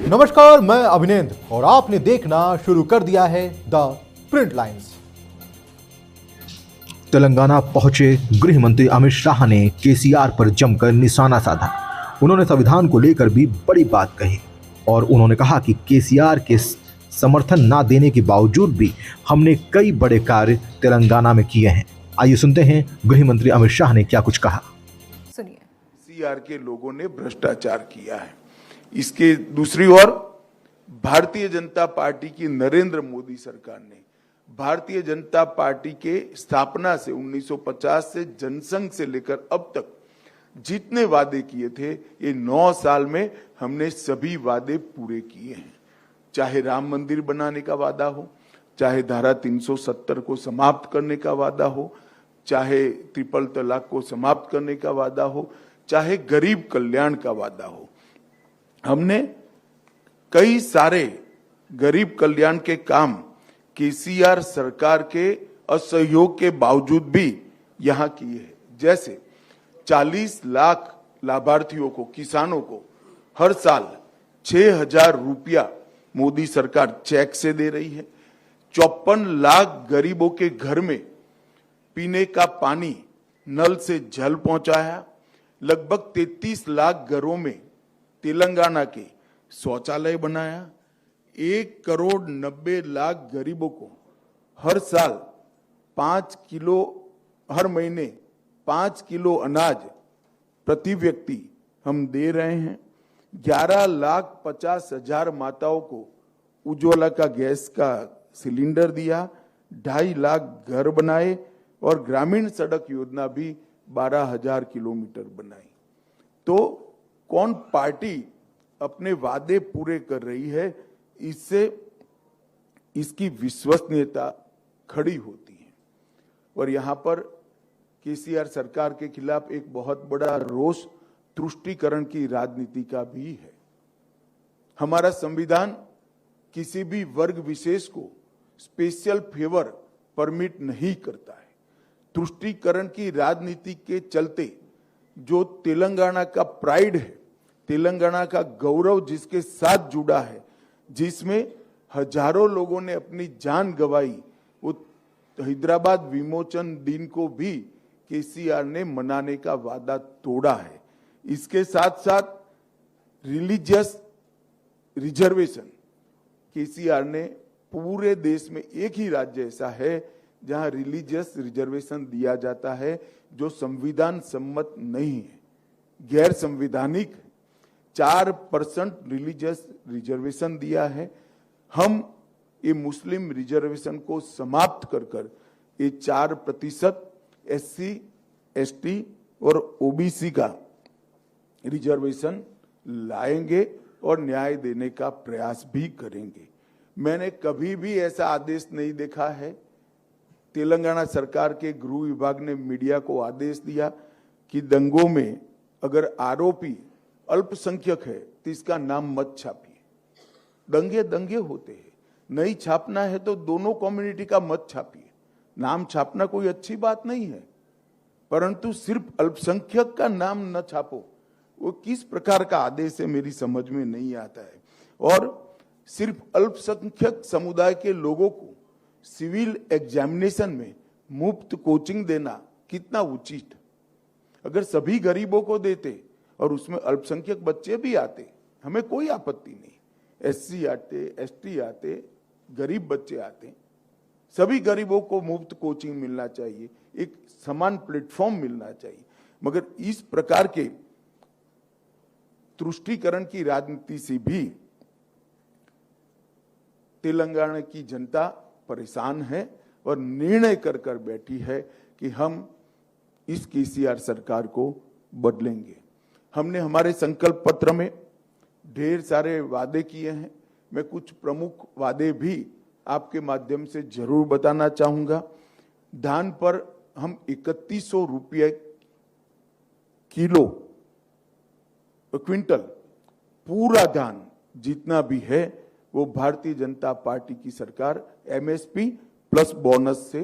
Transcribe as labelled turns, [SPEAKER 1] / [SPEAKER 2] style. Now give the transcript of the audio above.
[SPEAKER 1] नमस्कार, मैं अभिनेंद्र और आपने देखना शुरू कर दिया है द प्रिंट लाइन्स।
[SPEAKER 2] तेलंगाना पहुंचे गृह मंत्री अमित शाह ने केसीआर पर जमकर निशाना साधा। उन्होंने संविधान को लेकर भी बड़ी बात कही और उन्होंने कहा कि केसीआर के समर्थन ना देने के बावजूद भी हमने कई बड़े कार्य तेलंगाना में किए हैं। आइए सुनते हैं गृह मंत्री अमित शाह ने क्या कुछ कहा।
[SPEAKER 3] सुनिए।
[SPEAKER 4] केसीआर के लोगों ने भ्रष्टाचार किया है। इसके दूसरी ओर भारतीय जनता पार्टी की नरेंद्र मोदी सरकार ने भारतीय जनता पार्टी के स्थापना से 1950 से जनसंघ से लेकर अब तक जितने वादे किए थे, ये 9 साल में हमने सभी वादे पूरे किए हैं। चाहे राम मंदिर बनाने का वादा हो, चाहे धारा 370 को समाप्त करने का वादा हो, चाहे ट्रिपल तलाक को समाप्त करने का वादा हो, चाहे गरीब कल्याण का वादा हो। हमने कई सारे गरीब कल्याण के काम केसीआर सरकार के असहयोग के बावजूद भी यहां किए हैं। जैसे 40 लाख लाभार्थियों को, किसानों को हर साल 6,000 रुपया मोदी सरकार चेक से दे रही है। 54 लाख गरीबों के घर में पीने का पानी नल से जल पहुंचाया। लगभग 33 लाख घरों में तेलंगाना के शौचालय बनाया। 1,90,00,000 गरीबों को हर साल 5 किलो, हर महीने 5 किलो अनाज प्रति व्यक्ति हम दे रहे हैं। 11,50,000 माताओं को उज्ज्वला का गैस का सिलेंडर दिया। 2.5 लाख घर बनाए और ग्रामीण सड़क योजना भी 12,000 किलोमीटर बनाई। तो कौन पार्टी अपने वादे पूरे कर रही है, इससे इसकी विश्वसनीयता खड़ी होती है। और यहां पर केसीआर सरकार के खिलाफ एक बहुत बड़ा रोष तुष्टीकरण की राजनीति का भी है। हमारा संविधान किसी भी वर्ग विशेष को स्पेशल फेवर परमिट नहीं करता है। तुष्टीकरण की राजनीति के चलते जो तेलंगाना का प्राइड है, तेलंगाना का गौरव जिसके साथ जुड़ा है, जिसमें हजारों लोगों ने अपनी जान गंवाई, वो हैदराबाद विमोचन दिन को भी केसीआर ने मनाने का वादा तोड़ा है। इसके साथ साथ रिलीजियस रिजर्वेशन, केसीआर ने पूरे देश में एक ही राज्य ऐसा है जहां रिलीजियस रिजर्वेशन दिया जाता है जो संविधान सम्मत नहीं है, गैर संवैधानिक। 4% रिलीजियस रिजर्वेशन दिया है। हम ये मुस्लिम रिजर्वेशन को समाप्त कर ये 4% SC, ST और OBC का रिजर्वेशन लाएंगे और न्याय देने का प्रयास भी करेंगे। मैंने कभी भी ऐसा आदेश नहीं देखा है। तेलंगाना सरकार के गृह विभाग ने मीडिया को आदेश दिया कि दंगों में अगर आरोपी अल्पसंख्यक है तो इसका नाम मत छापिए। दंगे दंगे होते हैं, नहीं छापना है तो दोनों कम्युनिटी का मत छापिए। नाम छापना कोई अच्छी बात नहीं है, परंतु सिर्फ अल्पसंख्यक का नाम न छापो, वो किस प्रकार का आदेश है मेरी समझ में नहीं आता है। और सिर्फ अल्पसंख्यक समुदाय के लोगों को सिविल एग्जामिनेशन में मुफ्त कोचिंग देना कितना उचित। अगर सभी गरीबों को देते और उसमें अल्पसंख्यक बच्चे भी आते, हमें कोई आपत्ति नहीं। SC आते, ST आते, गरीब बच्चे आते, सभी गरीबों को मुफ्त कोचिंग मिलना चाहिए, एक समान प्लेटफॉर्म मिलना चाहिए। मगर इस प्रकार के तुष्टीकरण की राजनीति से भी तेलंगाना की जनता परेशान है और निर्णय कर बैठी है कि हम इस केसीआर सरकार को बदलेंगे। हमने हमारे संकल्प पत्र में ढेर सारे वादे किए हैं। मैं कुछ प्रमुख वादे भी आपके माध्यम से जरूर बताना चाहूंगा। धान पर हम 3100 रुपये किलो, क्विंटल, पूरा धान जितना भी है वो भारतीय जनता पार्टी की सरकार MSP प्लस बोनस से